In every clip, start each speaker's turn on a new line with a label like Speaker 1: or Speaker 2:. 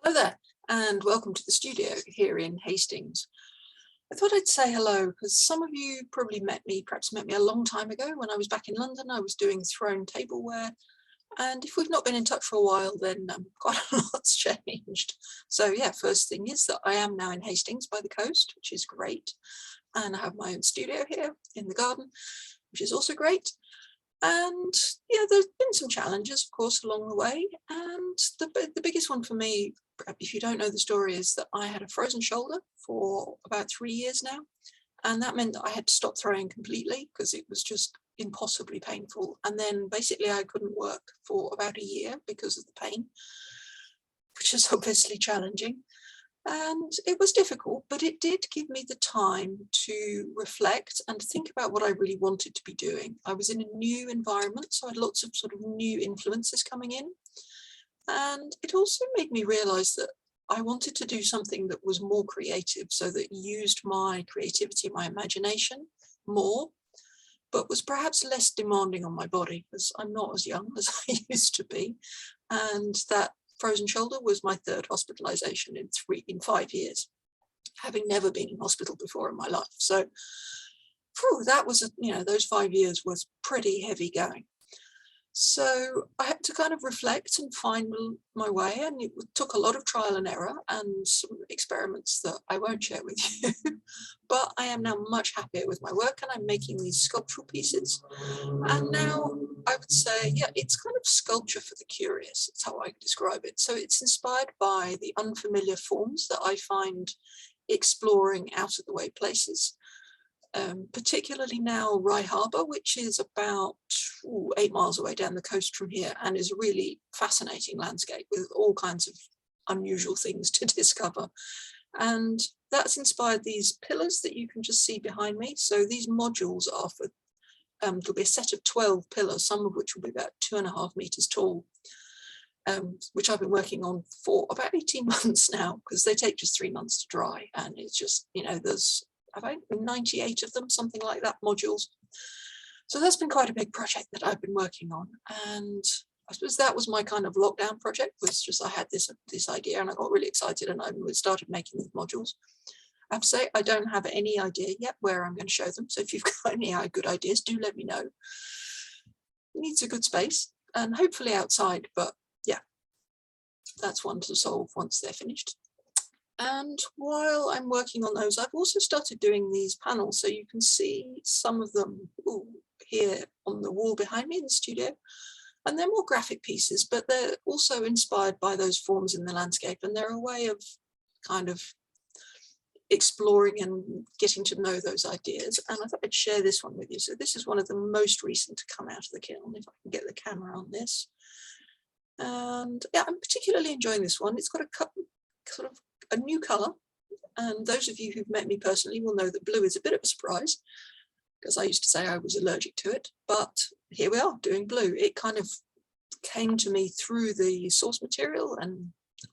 Speaker 1: Hello there, and welcome to the studio here in Hastings. I thought I'd say hello because some of you probably perhaps met me a long time ago when I was back in London. I was doing thrown tableware, and if we've not been in touch for a while, then quite a lot's changed. So yeah, first thing is that I am now in Hastings by the coast, which is great, and I have my own studio here in the garden, which is also great. And yeah, there's been some challenges, of course, along the way. And the biggest one for me, if you don't know the story, is that I had a frozen shoulder for about 3 years now. And that meant that I had to stop throwing completely because it was just impossibly painful. And then basically I couldn't work for about a year because of the pain, which is obviously challenging. And it was difficult, but it did give me the time to reflect and think about what I really wanted to be doing. I was in a new environment, so I had lots of sort of new influences coming in. And it also made me realize that I wanted to do something that was more creative, so that used my creativity, my imagination more, but was perhaps less demanding on my body, because I'm not as young as I used to be. And that frozen shoulder was my third hospitalization in 5 years, having never been in hospital before in my life. So that was, those 5 years was pretty heavy going. So I had to kind of reflect and find my way, and it took a lot of trial and error and some experiments that I won't share with you. But I am now much happier with my work, and I'm making these sculptural pieces. And now I would say, yeah, it's kind of sculpture for the curious. It's how I describe it. So it's inspired by the unfamiliar forms that I find exploring out of the way places. Particularly now Rye Harbour, which is about 8 miles away down the coast from here, and is a really fascinating landscape with all kinds of unusual things to discover. And that's inspired these pillars that you can just see behind me. So these modules are for, there'll be a set of 12 pillars, some of which will be about 2.5 meters tall, which I've been working on for about 18 months now, because they take just 3 months to dry. And it's just, there's about 98 of them, something like that, modules. So that's been quite a big project that I've been working on. And I suppose that was my kind of lockdown project, was just I had this idea and I got really excited and I started making these modules. I have to say, I don't have any idea yet where I'm going to show them. So if you've got any good ideas, do let me know. It needs a good space and hopefully outside, but yeah, that's one to solve once they're finished. And while I'm working on those, I've also started doing these panels. So you can see some of them here on the wall behind me in the studio. And they're more graphic pieces, but they're also inspired by those forms in the landscape. And they're a way of kind of exploring and getting to know those ideas. And I thought I'd share this one with you. So this is one of the most recent to come out of the kiln, if I can get the camera on this. And yeah, I'm particularly enjoying this one. It's got sort of a new color, and those of you who've met me personally will know that blue is a bit of a surprise, because I used to say I was allergic to it, but here we are doing blue. It kind of came to me through the source material and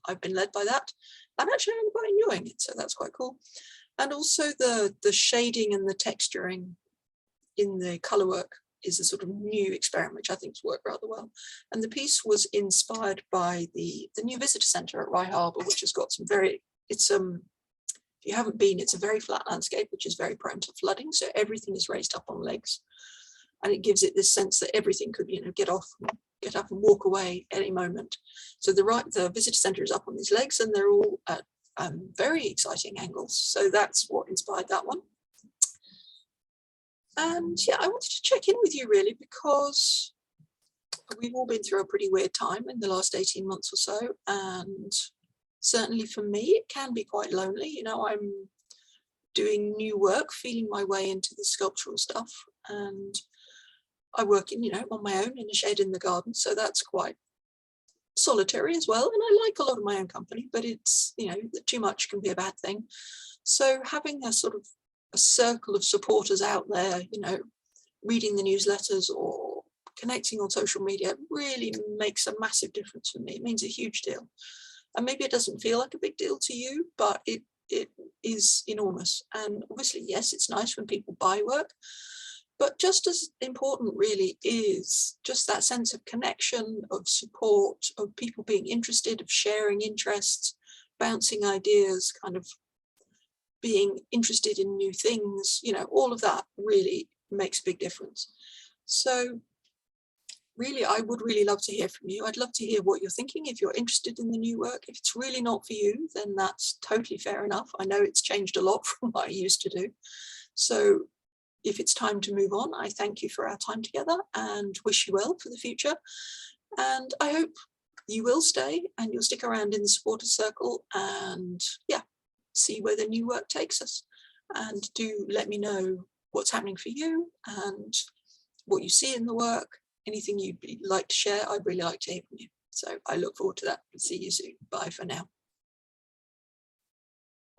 Speaker 1: I've been led by that, and actually I'm quite enjoying it, so that's quite cool. And also the shading and the texturing in the color work is a sort of new experiment which I think has worked rather well. And the piece was inspired by the new visitor centre at Rye Harbour, which has got some if you haven't been, it's a very flat landscape which is very prone to flooding, so everything is raised up on legs, and it gives it this sense that everything could get up and walk away any moment. So the visitor centre is up on these legs, and they're all at very exciting angles, so that's what inspired that one. And yeah, I wanted to check in with you really, because we've all been through a pretty weird time in the last 18 months or so, and certainly for me it can be quite lonely. I'm doing new work, feeling my way into the sculptural stuff, and I work on my own in a shed in the garden, so that's quite solitary as well. And I like a lot of my own company, but it's too much can be a bad thing. So having a sort of a circle of supporters out there, reading the newsletters or connecting on social media really makes a massive difference for me. It means a huge deal. And maybe it doesn't feel like a big deal to you, but it is enormous. And obviously, yes, it's nice when people buy work, but just as important really is just that sense of connection, of support, of people being interested, of sharing interests. bouncing ideas, kind of being interested in new things, you know, all of that really makes a big difference. So really, I would really love to hear from you. I'd love to hear what you're thinking. If you're interested in the new work, if it's really not for you, then that's totally fair enough. I know it's changed a lot from what I used to do. So if it's time to move on, I thank you for our time together and wish you well for the future. And I hope you will stay and you'll stick around in the supporter circle and yeah, see where the new work takes us. And do let me know what's happening for you and what you see in the work. Anything you'd like to share, I'd really like to hear from you. So I look forward to that. See you soon. Bye for now.